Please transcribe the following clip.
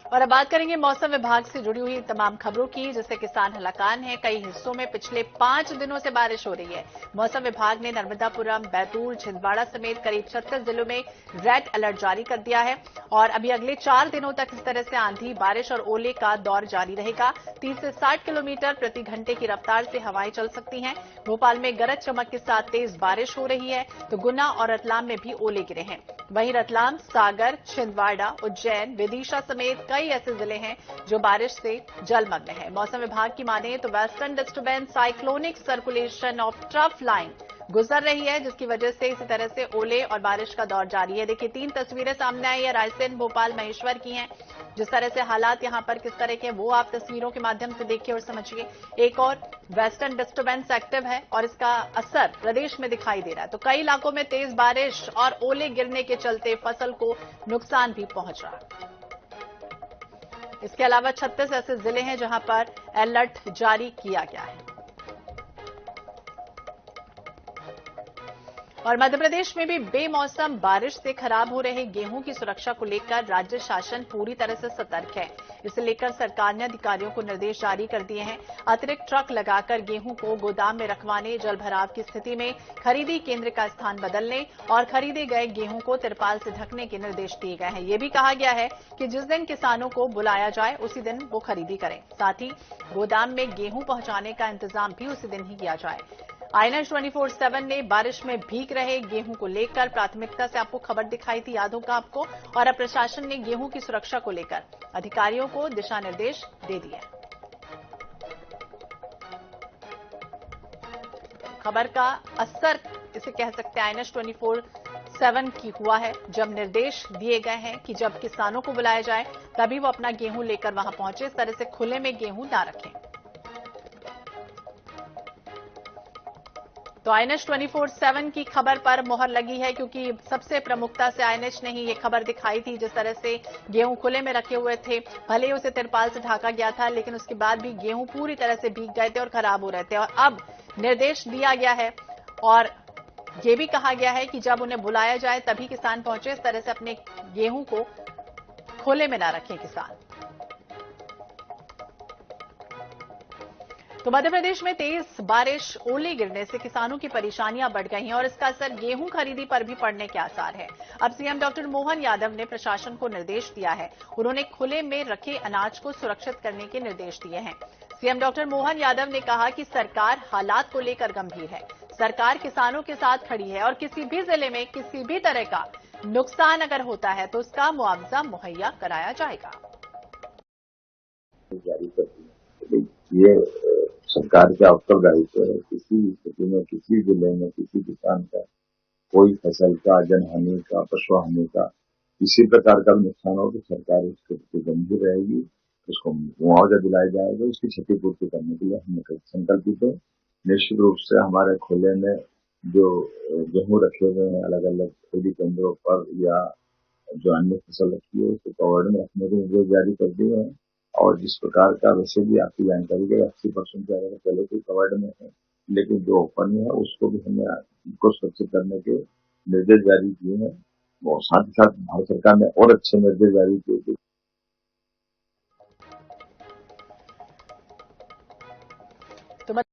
और अब बात करेंगे मौसम विभाग से जुड़ी हुई तमाम खबरों की, जिससे किसान हलाकान हैं। कई हिस्सों में पिछले 5 दिनों से बारिश हो रही है। मौसम विभाग ने नर्मदापुरम, बैतूल, छिंदवाड़ा समेत करीब 36 जिलों में रेड अलर्ट जारी कर दिया है। और अभी अगले 4 दिनों तक इस तरह से आंधी, बारिश और ओले का दौर जारी रहेगा। 30 से 60 किलोमीटर प्रति घंटे की रफ्तार से हवाएं चल सकती हैं। भोपाल में गरज चमक के साथ तेज बारिश हो रही है, तो गुना और रतलाम में भी ओले गिरे हैं। वहीं रतलाम, सागर, छिंदवाड़ा, उज्जैन, विदिशा समेत कई ऐसे जिले हैं जो बारिश से जलमग्न हैं। मौसम विभाग की माने तो western disturbance cyclonic circulation of trough line गुजर रही है, जिसकी वजह से इसी तरह से ओले और बारिश का दौर जारी है। देखिए 3 तस्वीरें सामने आई है, रायसेन, भोपाल, महेश्वर की हैं। जिस तरह से हालात यहां पर किस तरह के, वो आप तस्वीरों के माध्यम से देखिए और समझिए। एक और वेस्टर्न डिस्टर्बेंस एक्टिव है और इसका असर प्रदेश में दिखाई दे रहा है। तो कई इलाकों में तेज बारिश और ओले गिरने के चलते फसल को नुकसान भी पहुंच रहा है। इसके अलावा 36 ऐसे जिले हैं जहां पर अलर्ट जारी किया गया है। और मध्य प्रदेश में भी बेमौसम बारिश से खराब हो रहे गेहूं की सुरक्षा को लेकर राज्य शासन पूरी तरह से सतर्क है। इसे लेकर सरकार ने अधिकारियों को निर्देश जारी कर दिए हैं। अतिरिक्त ट्रक लगाकर गेहूं को गोदाम में रखवाने, जलभराव की स्थिति में खरीदी केंद्र का स्थान बदलने और खरीदे गए गेहूं को तिरपाल से ढकने के निर्देश दिए गए हैं। यह भी कहा गया है कि जिस दिन किसानों को बुलाया जाए उसी दिन वो खरीदी करें। साथ ही गोदाम में गेहूं पहुंचाने का इंतजाम भी उसी दिन ही किया जाए। INS 24/7 ने बारिश में भीग रहे गेहूं को लेकर प्राथमिकता से आपको खबर दिखाई थी, याद होगा आपको। और अब प्रशासन ने गेहूं की सुरक्षा को लेकर अधिकारियों को दिशा निर्देश दे दिए। खबर का असर इसे कह सकते हैं INS 24/7 की हुआ है, जब निर्देश दिए गए हैं कि जब किसानों को बुलाया जाए तभी वो अपना गेहूं लेकर वहां पहुंचे। इस तरह से खुले में गेहूं ना रखें। तो INS 24/7 की खबर पर मोहर लगी है, क्योंकि सबसे प्रमुखता से INS ने ही ये खबर दिखाई थी। जिस तरह से गेहूं खुले में रखे हुए थे, भले ही उसे तिरपाल से ढका गया था, लेकिन उसके बाद भी गेहूं पूरी तरह से भीग गए थे और खराब हो रहे थे। और अब निर्देश दिया गया है और ये भी कहा गया है कि जब उन्हें बुलाया जाए तभी किसान पहुंचे। इस तरह से अपने गेहूं को खुले में ना रखें किसान। तो मध्य प्रदेश में तेज बारिश, ओले गिरने से किसानों की परेशानियां बढ़ गई हैं और इसका असर गेहूं खरीदी पर भी पड़ने के आसार है। अब सीएम डॉक्टर मोहन यादव ने प्रशासन को निर्देश दिया है। उन्होंने खुले में रखे अनाज को सुरक्षित करने के निर्देश दिए हैं। सीएम डॉक्टर मोहन यादव ने कहा कि सरकार हालात को लेकर गंभीर है। सरकार किसानों के साथ खड़ी है और किसी भी जिले में किसी भी तरह का नुकसान अगर होता है तो उसका मुआवजा मुहैया कराया जाएगा। ये सरकार का उत्तरदायित्व है। किसी स्थिति में, किसी जिले में, किसी किसान का कोई फसल का, जनहानि का, पशु हानि का, किसी प्रकार का नुकसान हो तो सरकार उसके प्रति गंभीर रहेगी। उसको मुआवजा दिलाया जाएगा। उसकी क्षतिपूर्ति करने के लिए हम संकल्पित है। निश्चित रूप से हमारे खुले में जो गेहूं रखे हुए हैं अलग अलग खरीदी केंद्रों पर या जो अन्य फसल रखी है उसको कवर्ड में रखने के निर्देश जारी कर दिए हैं। और जिस प्रकार का, वैसे भी आपकी जानकारी है 80% से ज्यादा पहले से कवर्ड में है, लेकिन जो ओपन है उसको भी हमने उनको सुरक्षित करने के निर्देश जारी किए हैं। और साथ ही साथ भारत सरकार ने और अच्छे निर्देश जारी किए